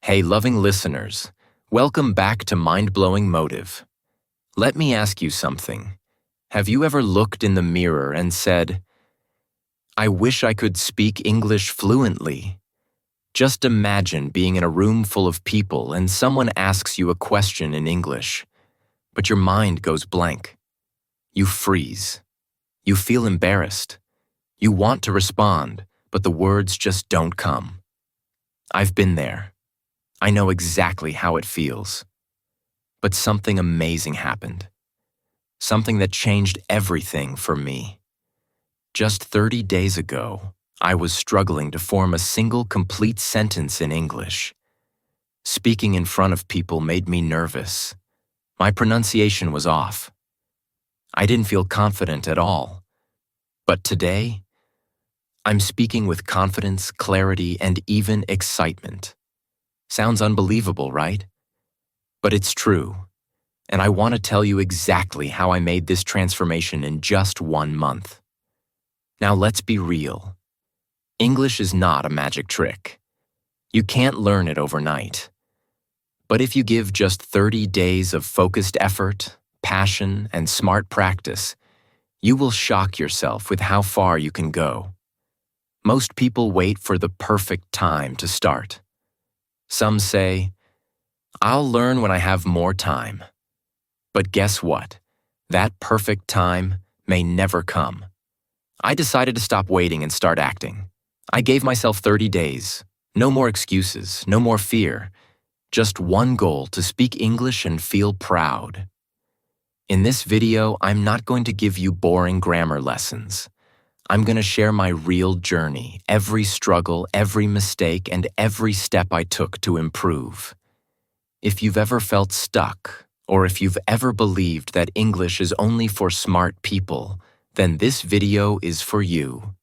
Hey, loving listeners, welcome back to Mind-Blowing Motive. Let me ask you something. Have you ever looked in the mirror and said, I wish I could speak English fluently? Just imagine being in a room full of people and someone asks you a question in English, but your mind goes blank. You freeze. You feel embarrassed. You want to respond, but the words just don't come. I've been there. I know exactly how it feels. But something amazing happened. Something that changed everything for me. Just 30 days ago, I was struggling to form a single complete sentence in English. Speaking in front of people made me nervous. My pronunciation was off. I didn't feel confident at all. But today, I'm speaking with confidence, clarity, and even excitement. Sounds unbelievable, right? But it's true, and I want to tell you exactly how I made this transformation in just 1 month. Now let's be real. English is not a magic trick. You can't learn it overnight. But if you give just 30 days of focused effort, passion, and smart practice, you will shock yourself with how far you can go. Most people wait for the perfect time to start. Some say, I'll learn when I have more time. But guess what? That perfect time may never come. I decided to stop waiting and start acting. I gave myself 30 days. No more excuses, no more fear. Just one goal: to speak English and feel proud. In this video, I'm not going to give you boring grammar lessons. I'm going to share my real journey, every struggle, every mistake, and every step I took to improve. If you've ever felt stuck, or if you've ever believed that English is only for smart people, then this video is for you.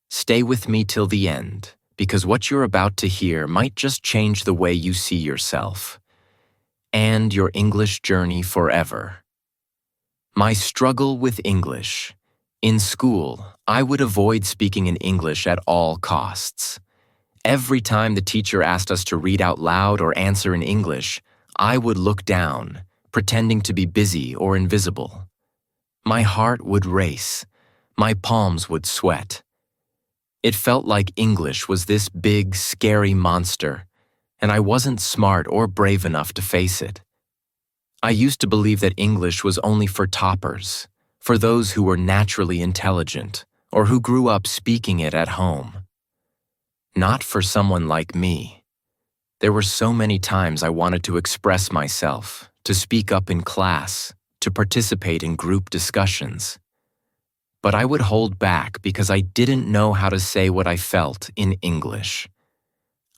Stay with me till the end, because what you're about to hear might just change the way you see yourself and your English journey forever. My struggle with English. In school, I would avoid speaking in English at all costs. Every time the teacher asked us to read out loud or answer in English, I would look down, pretending to be busy or invisible. My heart would race. My palms would sweat. It felt like English was this big, scary monster, and I wasn't smart or brave enough to face it. I used to believe that English was only for toppers, for those who were naturally intelligent, or who grew up speaking it at home. Not for someone like me. There were so many times I wanted to express myself, to speak up in class, to participate in group discussions. But I would hold back because I didn't know how to say what I felt in English.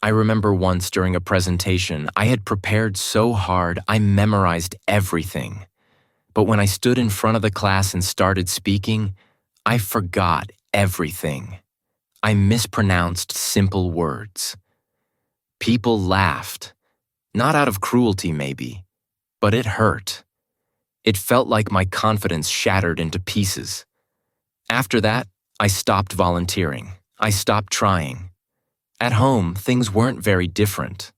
I remember once during a presentation, I had prepared so hard I memorized everything. But when I stood in front of the class and started speaking, I forgot everything. I mispronounced simple words. People laughed, not out of cruelty maybe, but it hurt. It felt like my confidence shattered into pieces. After that, I stopped volunteering. I stopped trying. At home, things weren't very different.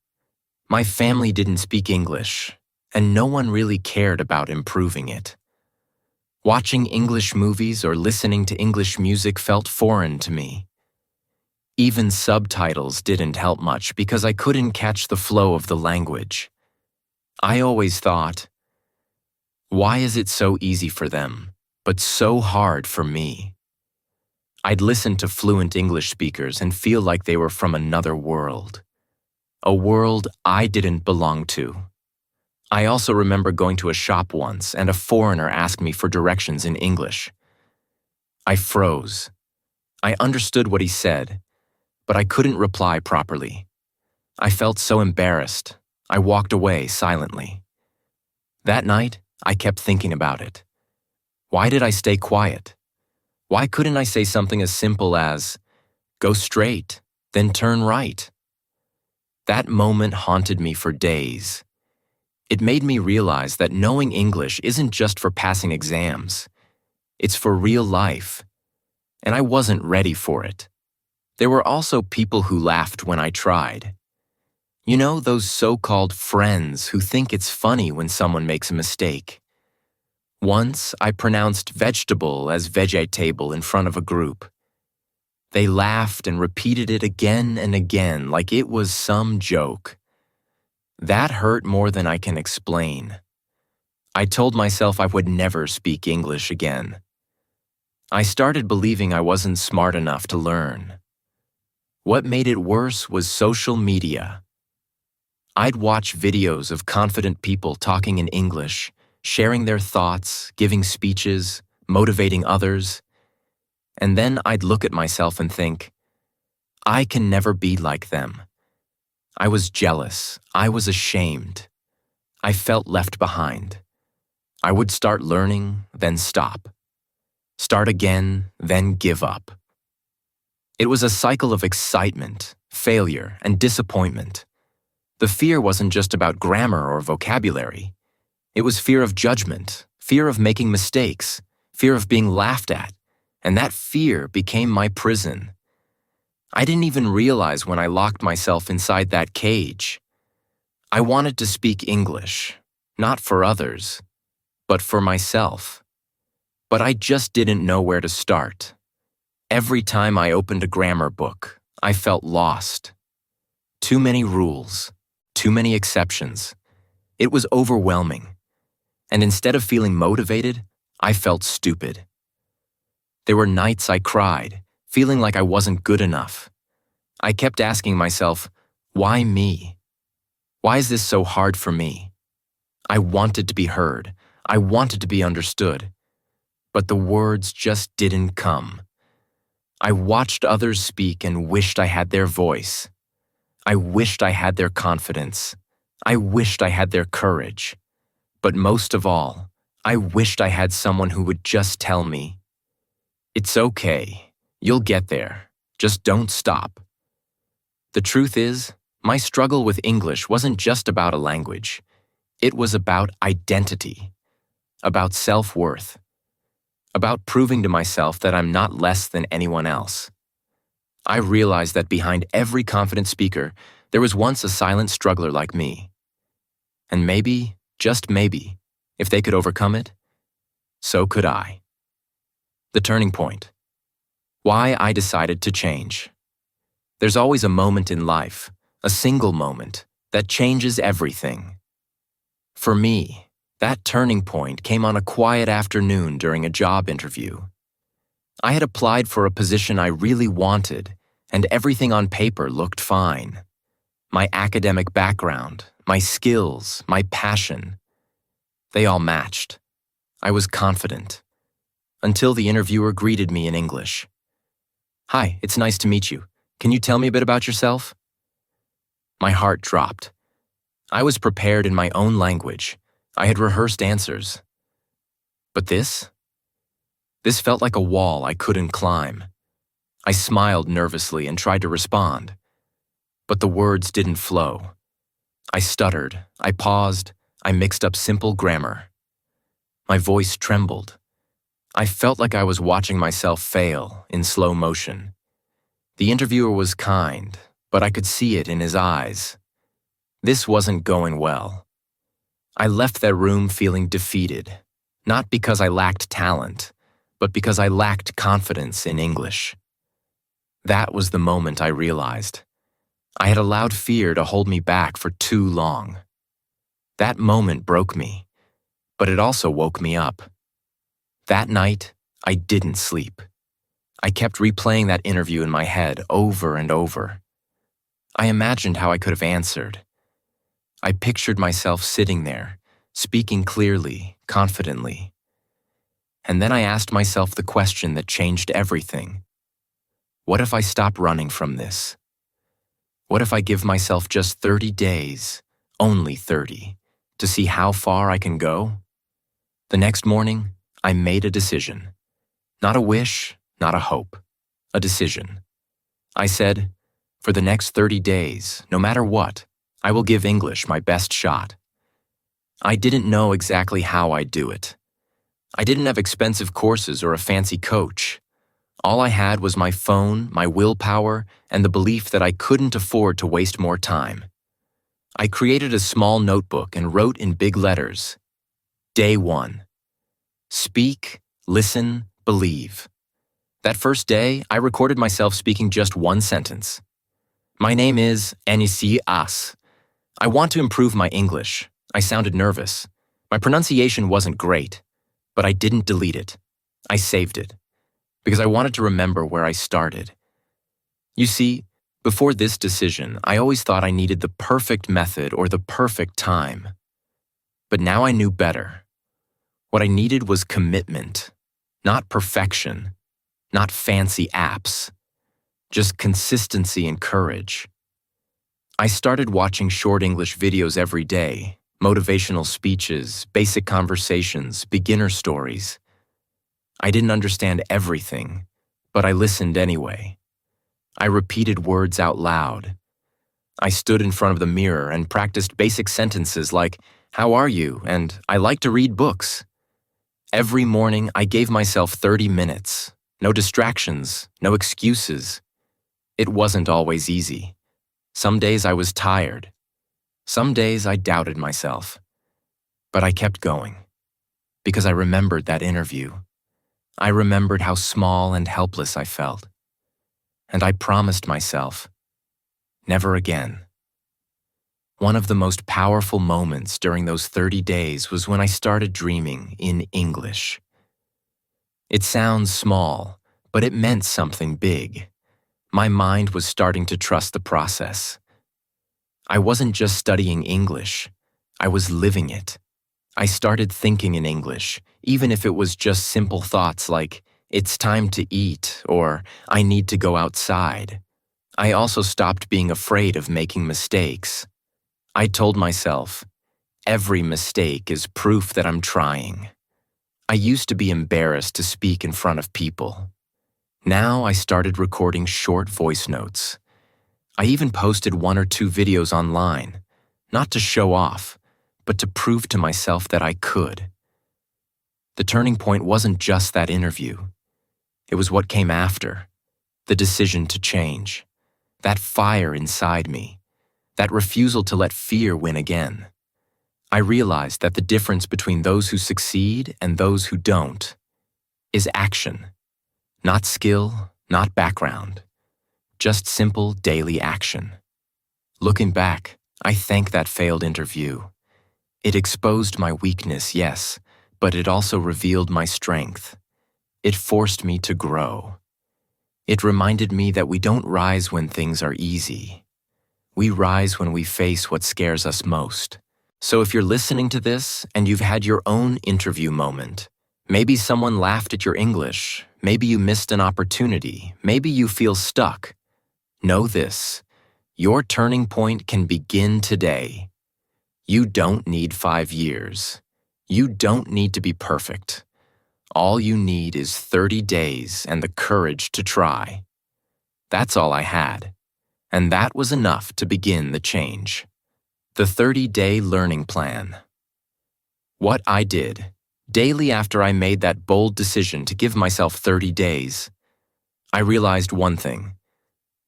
My family didn't speak English, and no one really cared about improving it. Watching English movies or listening to English music felt foreign to me. Even subtitles didn't help much because I couldn't catch the flow of the language. I always thought, why is it so easy for them, but so hard for me? I'd listen to fluent English speakers and feel like they were from another world. A world I didn't belong to. I also remember going to a shop once and a foreigner asked me for directions in English. I froze. I understood what he said, but I couldn't reply properly. I felt so embarrassed. I walked away silently. That night, I kept thinking about it. Why did I stay quiet? Why couldn't I say something as simple as, go straight, then turn right? That moment haunted me for days. It made me realize that knowing English isn't just for passing exams. It's for real life. And I wasn't ready for it. There were also people who laughed when I tried. You know, those so-called friends who think it's funny when someone makes a mistake. Once, I pronounced vegetable as vegetable in front of a group. They laughed and repeated it again and again like it was some joke. That hurt more than I can explain. I told myself I would never speak English again. I started believing I wasn't smart enough to learn. What made it worse was social media. I'd watch videos of confident people talking in English, sharing their thoughts, giving speeches, motivating others. And then I'd look at myself and think, I can never be like them. I was jealous. I was ashamed. I felt left behind. I would start learning, then stop. Start again, then give up. It was a cycle of excitement, failure, and disappointment. The fear wasn't just about grammar or vocabulary. It was fear of judgment, fear of making mistakes, fear of being laughed at, and that fear became my prison. I didn't even realize when I locked myself inside that cage. I wanted to speak English, not for others, but for myself. But I just didn't know where to start. Every time I opened a grammar book, I felt lost. Too many rules, too many exceptions. It was overwhelming. And instead of feeling motivated, I felt stupid. There were nights I cried, feeling like I wasn't good enough. I kept asking myself, why me? Why is this so hard for me? I wanted to be heard. I wanted to be understood. But the words just didn't come. I watched others speak and wished I had their voice. I wished I had their confidence. I wished I had their courage. But most of all, I wished I had someone who would just tell me, it's okay, you'll get there, just don't stop. The truth is, my struggle with English wasn't just about a language. It was about identity, about self-worth, about proving to myself that I'm not less than anyone else. I realized that behind every confident speaker, there was once a silent struggler like me. And maybe, just maybe, if they could overcome it, so could I. The turning point. Why I decided to change. There's always a moment in life, a single moment, that changes everything. For me, that turning point came on a quiet afternoon during a job interview. I had applied for a position I really wanted, and everything on paper looked fine. My academic background, my skills, my passion, they all matched. I was confident. Until the interviewer greeted me in English. Hi, it's nice to meet you. Can you tell me a bit about yourself? My heart dropped. I was prepared in my own language. I had rehearsed answers. But this felt like a wall I couldn't climb. I smiled nervously and tried to respond. But the words didn't flow. I stuttered, I paused, I mixed up simple grammar. My voice trembled. I felt like I was watching myself fail in slow motion. The interviewer was kind, but I could see it in his eyes. This wasn't going well. I left that room feeling defeated, not because I lacked talent, but because I lacked confidence in English. That was the moment I realized. I had allowed fear to hold me back for too long. That moment broke me, but it also woke me up. That night, I didn't sleep. I kept replaying that interview in my head over and over. I imagined how I could have answered. I pictured myself sitting there, speaking clearly, confidently. And then I asked myself the question that changed everything. What if I stop running from this? What if I give myself just 30 days, only 30, to see how far I can go? The next morning, I made a decision. Not a wish, not a hope. A decision. I said, for the next 30 days, no matter what, I will give English my best shot. I didn't know exactly how I'd do it. I didn't have expensive courses or a fancy coach. All I had was my phone, my willpower, and the belief that I couldn't afford to waste more time. I created a small notebook and wrote in big letters, Day 1. Speak, listen, believe. That first day, I recorded myself speaking just one sentence. My name is Anisi As. I want to improve my English. I sounded nervous. My pronunciation wasn't great, but I didn't delete it. I saved it, because I wanted to remember where I started. You see, before this decision, I always thought I needed the perfect method or the perfect time. But now I knew better. What I needed was commitment, not perfection, not fancy apps, just consistency and courage. I started watching short English videos every day, motivational speeches, basic conversations, beginner stories. I didn't understand everything, but I listened anyway. I repeated words out loud. I stood in front of the mirror and practiced basic sentences like, "How are you?" and "I like to read books." Every morning, I gave myself 30 minutes. No distractions, no excuses. It wasn't always easy. Some days I was tired. Some days I doubted myself. But I kept going, because I remembered that interview. I remembered how small and helpless I felt. And I promised myself, never again. One of the most powerful moments during those 30 days was when I started dreaming in English. It sounds small, but it meant something big. My mind was starting to trust the process. I wasn't just studying English, I was living it. I started thinking in English, even if it was just simple thoughts like, "It's time to eat," or "I need to go outside." I also stopped being afraid of making mistakes. I told myself, every mistake is proof that I'm trying. I used to be embarrassed to speak in front of people. Now I started recording short voice notes. I even posted 1 or 2 videos online, not to show off, but to prove to myself that I could. The turning point wasn't just that interview. It was what came after, the decision to change, that fire inside me, that refusal to let fear win again. I realized that the difference between those who succeed and those who don't is action, not skill, not background, just simple daily action. Looking back, I thank that failed interview. It exposed my weakness, yes, but it also revealed my strength. It forced me to grow. It reminded me that we don't rise when things are easy. We rise when we face what scares us most. So if you're listening to this and you've had your own interview moment, maybe someone laughed at your English, maybe you missed an opportunity, maybe you feel stuck, know this: your turning point can begin today. You don't need 5 years. You don't need to be perfect. All you need is 30 days and the courage to try. That's all I had, and that was enough to begin the change. The 30-day learning plan. What I did, daily after I made that bold decision to give myself 30 days, I realized one thing: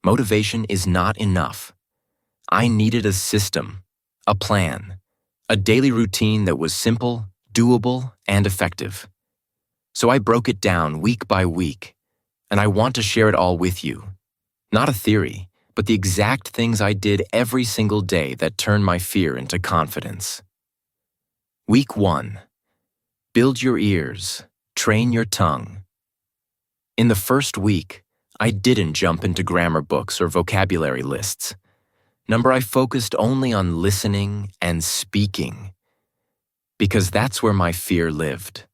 motivation is not enough. I needed a system, a plan, a daily routine that was simple, doable, and effective. So I broke it down week by week, and I want to share it all with you. Not a theory, but the exact things I did every single day that turned my fear into confidence. Week 1. Build your ears, train your tongue. In the first week, I didn't jump into grammar books or vocabulary lists. I focused only on listening and speaking, because that's where my fear lived.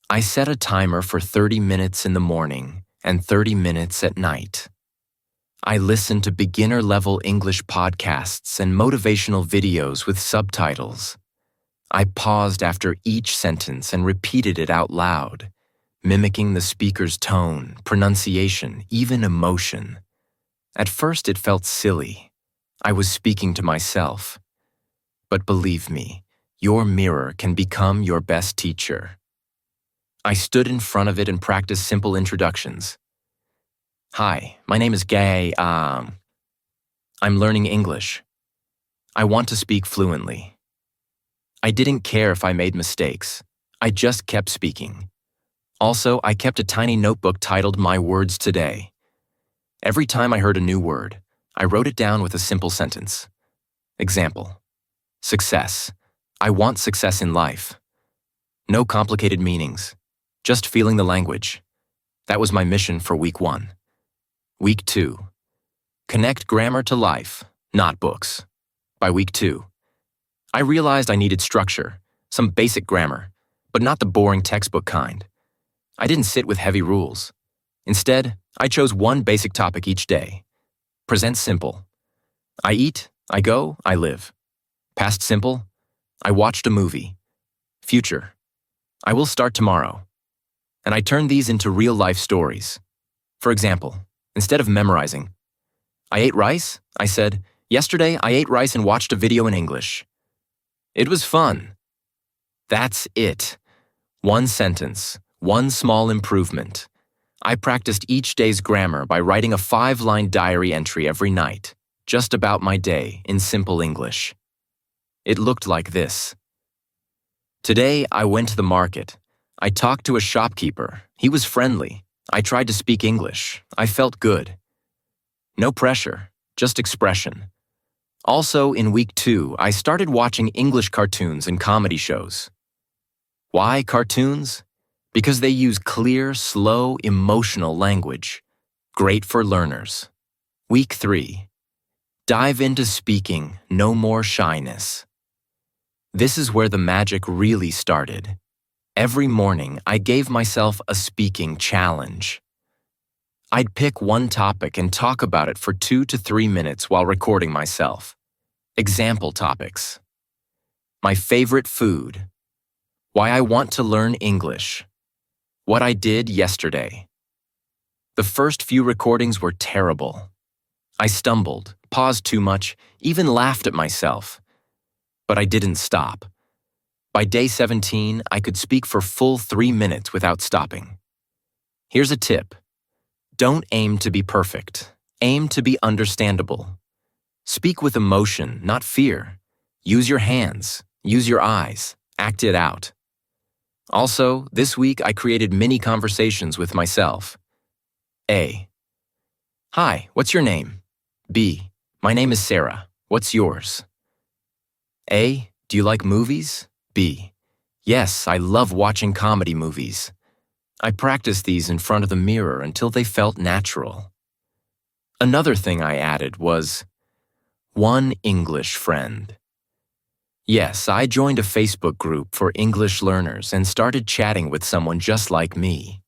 I set a timer for 30 minutes in the morning and 30 minutes at night. I listened to beginner-level English podcasts and motivational videos with subtitles. I paused after each sentence and repeated it out loud, mimicking the speaker's tone, pronunciation, even emotion. At first it felt silly. I was speaking to myself. But believe me, your mirror can become your best teacher. I stood in front of it and practiced simple introductions. "Hi, my name is Gay. I'm learning English." I want to speak fluently. I didn't care if I made mistakes. I just kept speaking. Also, I kept a tiny notebook titled My Words Today. Every time I heard a new word, I wrote it down with a simple sentence. Example: success. I want success in life. No complicated meanings, just feeling the language. That was my mission for week 1. Week 2. Connect grammar to life, not books. By week 2, I realized I needed structure, some basic grammar, but not the boring textbook kind. I didn't sit with heavy rules. Instead, I chose one basic topic each day. Present simple. I eat, I go, I live. Past simple. I watched a movie. Future. I will start tomorrow. And I turned these into real-life stories. For example, instead of memorizing, I ate rice, I said, yesterday I ate rice and watched a video in English. It was fun. That's it. One sentence, one small improvement. I practiced each day's grammar by writing a 5-line diary entry every night, just about my day in simple English. It looked like this. Today, I went to the market. I talked to a shopkeeper. He was friendly. I tried to speak English. I felt good. No pressure, just expression. Also, in week 2, I started watching English cartoons and comedy shows. Why cartoons? Because they use clear, slow, emotional language. Great for learners. Week 3. Dive into speaking, no more shyness. This is where the magic really started. Every morning, I gave myself a speaking challenge. I'd pick one topic and talk about it for 2 to 3 minutes while recording myself. Example topics. My favorite food. Why I want to learn English. What I did yesterday. The first few recordings were terrible. I stumbled, paused too much, even laughed at myself. But I didn't stop. By day 17, I could speak for full 3 minutes without stopping. Here's a tip. Don't aim to be perfect. Aim to be understandable. Speak with emotion, not fear. Use your hands, use your eyes, act it out. Also, this week I created mini conversations with myself. A. Hi, what's your name? B. My name is Sarah. What's yours? A. Do you like movies? B. Yes, I love watching comedy movies. I practiced these in front of the mirror until they felt natural. Another thing I added was one English friend. Yes, I joined a Facebook group for English learners and started chatting with someone just like me.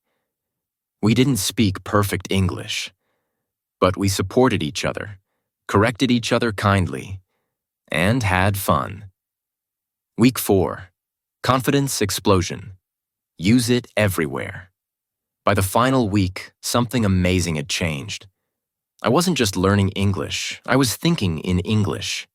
We didn't speak perfect English, but we supported each other, corrected each other kindly, and had fun. Week 4. Confidence explosion. Use it everywhere. By the final week, something amazing had changed. I wasn't just learning English, I was thinking in English.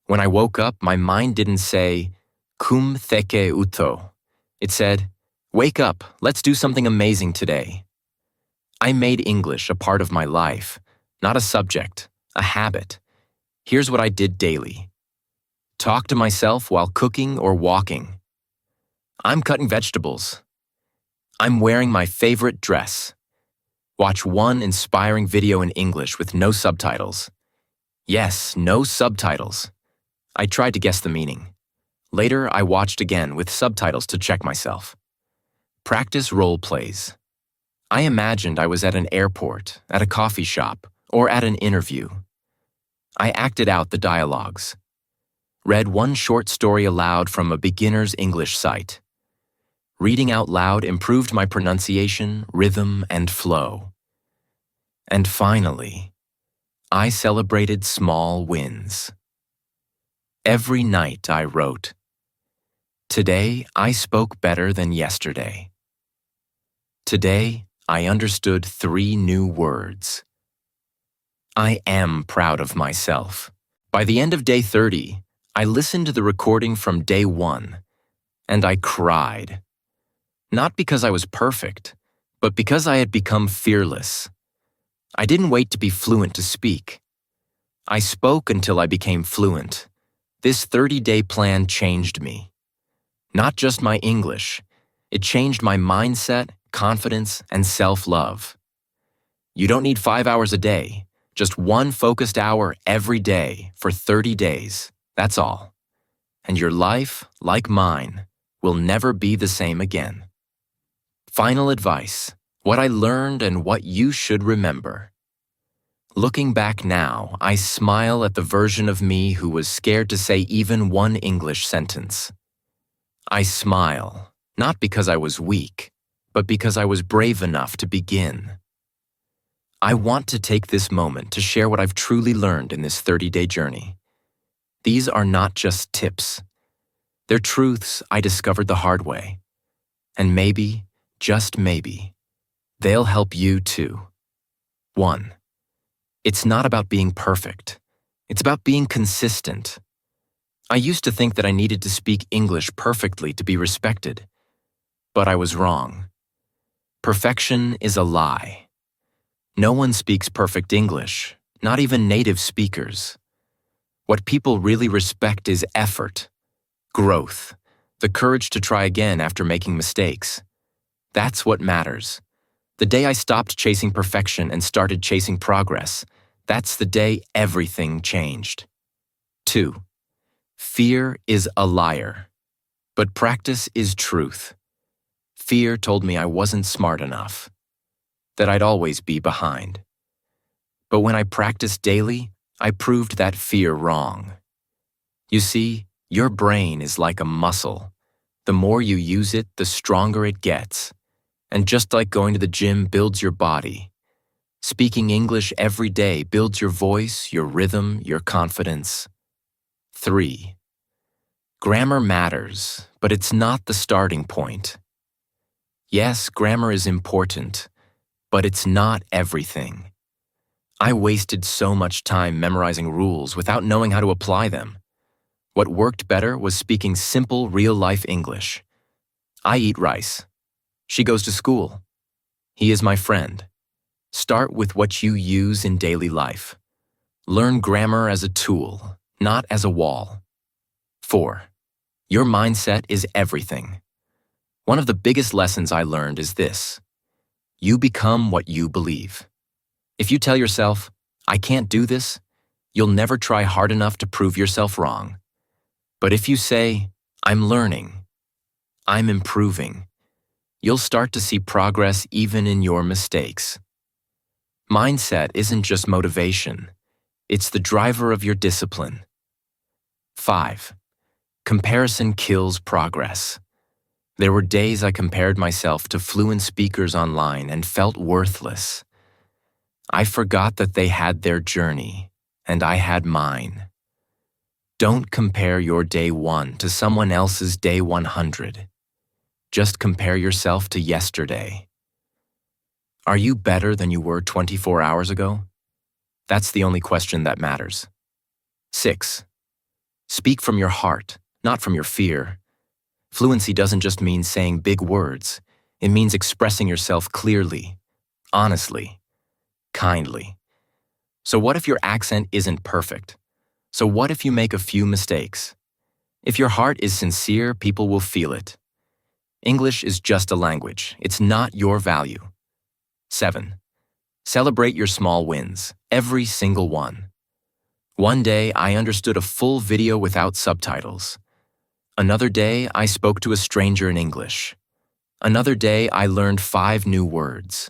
When I woke up, my mind didn't say, cum theke uto. It said, wake up, let's do something amazing today. I made English a part of my life, not a subject, a habit. Here's what I did daily. Talk to myself while cooking or walking. I'm cutting vegetables. I'm wearing my favorite dress. Watch one inspiring video in English with no subtitles. Yes, no subtitles. I tried to guess the meaning. Later, I watched again with subtitles to check myself. Practice role plays. I imagined I was at an airport, at a coffee shop, or at an interview. I acted out the dialogues. Read one short story aloud from a beginner's English site. Reading out loud improved my pronunciation, rhythm, and flow. And finally, I celebrated small wins. Every night I wrote, today I spoke better than yesterday. Today I understood 3 new words. I am proud of myself. By the end of day 30, I listened to the recording from day 1, and I cried. Not because I was perfect, but because I had become fearless. I didn't wait to be fluent to speak. I spoke until I became fluent. This 30-day plan changed me. Not just my English, it changed my mindset, confidence, and self-love. You don't need 5 hours a day, just one focused hour every day for 30 days. That's all. And your life, like mine, will never be the same again. Final advice, what I learned and what you should remember. Looking back now, I smile at the version of me who was scared to say even one English sentence. I smile, not because I was weak, but because I was brave enough to begin. I want to take this moment to share what I've truly learned in this 30-day journey. These are not just tips. They're truths I discovered the hard way. And maybe, just maybe, they'll help you too. 1. It's not about being perfect. It's about being consistent. I used to think that I needed to speak English perfectly to be respected. But I was wrong. Perfection is a lie. No one speaks perfect English, not even native speakers. What people really respect is effort, growth, the courage to try again after making mistakes. That's what matters. The day I stopped chasing perfection and started chasing progress, that's the day everything changed. 2. Fear is a liar, but practice is truth. Fear told me I wasn't smart enough, that I'd always be behind. But when I practiced daily, I proved that fear wrong. You see, your brain is like a muscle. The more you use it, the stronger it gets. And just like going to the gym builds your body, speaking English every day builds your voice, your rhythm, your confidence. 3. Grammar matters, but it's not the starting point. Yes, grammar is important, but it's not everything. I wasted so much time memorizing rules without knowing how to apply them. What worked better was speaking simple, real-life English. I eat rice. She goes to school. He is my friend. Start with what you use in daily life. Learn grammar as a tool, not as a wall. 4. Your mindset is everything. One of the biggest lessons I learned is this. You become what you believe. If you tell yourself, I can't do this, you'll never try hard enough to prove yourself wrong. But if you say, I'm learning, I'm improving, you'll start to see progress even in your mistakes. Mindset isn't just motivation, it's the driver of your discipline. 5. Comparison kills progress. There were days I compared myself to fluent speakers online and felt worthless. I forgot that they had their journey, and I had mine. Don't compare your day 1 to someone else's day 100. Just compare yourself to yesterday. Are you better than you were 24 hours ago? That's the only question that matters. 6. Speak from your heart, not from your fear. Fluency doesn't just mean saying big words. It means expressing yourself clearly, honestly, kindly. So what if your accent isn't perfect? So what if you make a few mistakes? If your heart is sincere, people will feel it. English is just a language. It's not your value. 7. Celebrate your small wins, every single one. One day, I understood a full video without subtitles. Another day, I spoke to a stranger in English. Another day, I learned 5 new words.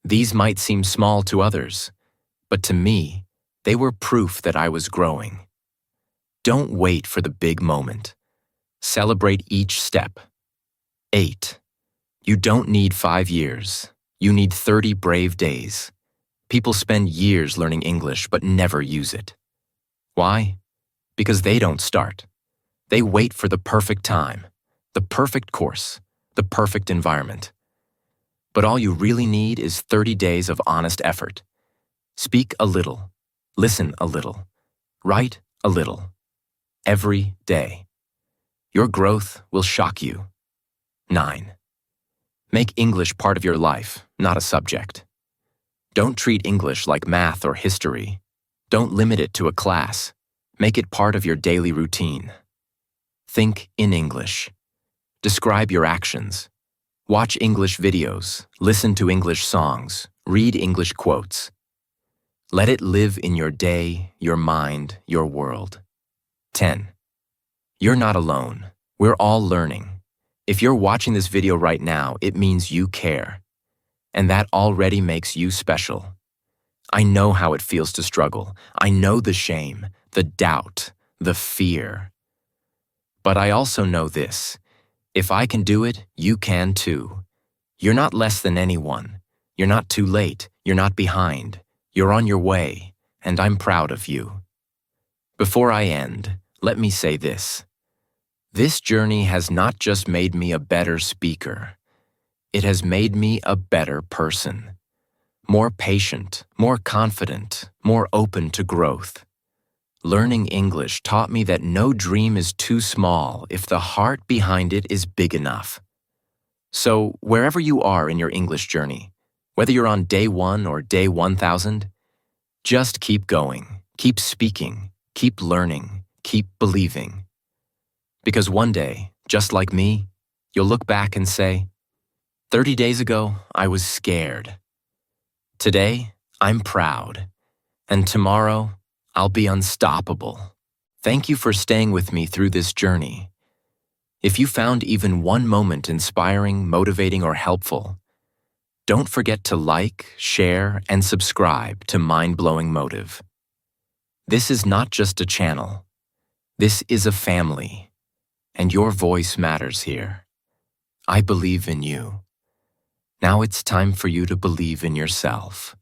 These might seem small to others, but to me, they were proof that I was growing. Don't wait for the big moment. Celebrate each step. 8. You don't need 5 years. You need 30 brave days. People spend years learning English but never use it. Why? Because they don't start. They wait for the perfect time, the perfect course, the perfect environment. But all you really need is 30 days of honest effort. Speak a little, listen a little, write a little, every day. Your growth will shock you. 9. Make English part of your life, not a subject. Don't treat English like math or history. Don't limit it to a class. Make it part of your daily routine. Think in English. Describe your actions. Watch English videos, listen to English songs, read English quotes. Let it live in your day, your mind, your world. 10. You're not alone. We're all learning. If you're watching this video right now, it means you care. And that already makes you special. I know how it feels to struggle. I know the shame, the doubt, the fear. But I also know this. If I can do it, you can too. You're not less than anyone. You're not too late. You're not behind. You're on your way, and I'm proud of you. Before I end, let me say this. This journey has not just made me a better speaker. It has made me a better person. More patient, more confident, more open to growth. Learning English taught me that no dream is too small if the heart behind it is big enough. So, wherever you are in your English journey, whether you're on day 1 or day 1000, just keep going, keep speaking, keep learning, keep believing. Because one day, just like me, you'll look back and say, 30 days ago, I was scared. Today, I'm proud. And tomorrow, I'll be unstoppable. Thank you for staying with me through this journey. If you found even one moment inspiring, motivating, or helpful, don't forget to like, share, and subscribe to Mind Blowing Motive. This is not just a channel. This is a family, and your voice matters here. I believe in you. Now it's time for you to believe in yourself.